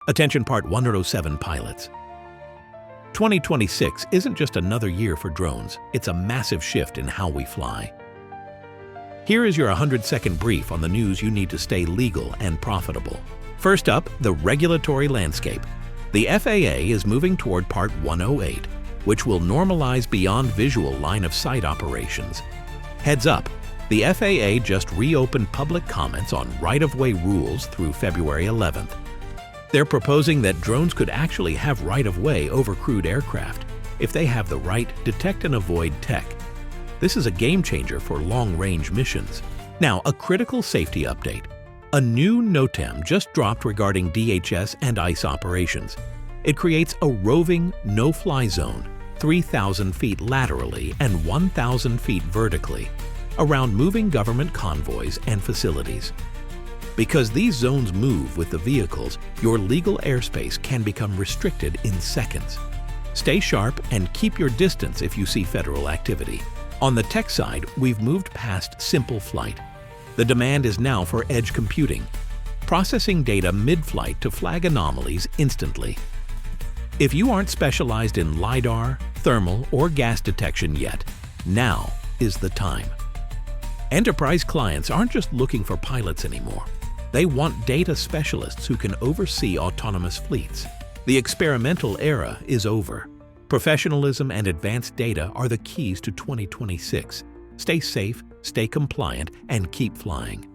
Attention Part 107 pilots. 2026 isn't just another year for drones, it's a massive shift in how we fly. Here is your 100-second brief on the news you need to stay legal and profitable. First up, the regulatory landscape. The FAA is moving toward Part 108, which will normalize beyond visual line-of-sight operations. Heads up, the FAA just reopened public comments on right-of-way rules through February 11th. They're proposing that drones could actually have right-of-way over crewed aircraft if they have the right detect-and-avoid tech. This is a game-changer for long-range missions. Now, a critical safety update. A new NOTAM just dropped regarding DHS and ICE operations. It creates a roving, no-fly zone, 3,000 feet laterally and 1,000 feet vertically, around moving government convoys and facilities. Because these zones move with the vehicles, your legal airspace can become restricted in seconds. Stay sharp and keep your distance if you see federal activity. On the tech side, we've moved past simple flight. The demand is now for edge computing, processing data mid-flight to flag anomalies instantly. If you aren't specialized in LiDAR, thermal, or gas detection yet, now is the time. Enterprise clients aren't just looking for pilots anymore. They want data specialists who can oversee autonomous fleets. The experimental era is over. Professionalism and advanced data are the keys to 2026. Stay safe, stay compliant, and keep flying.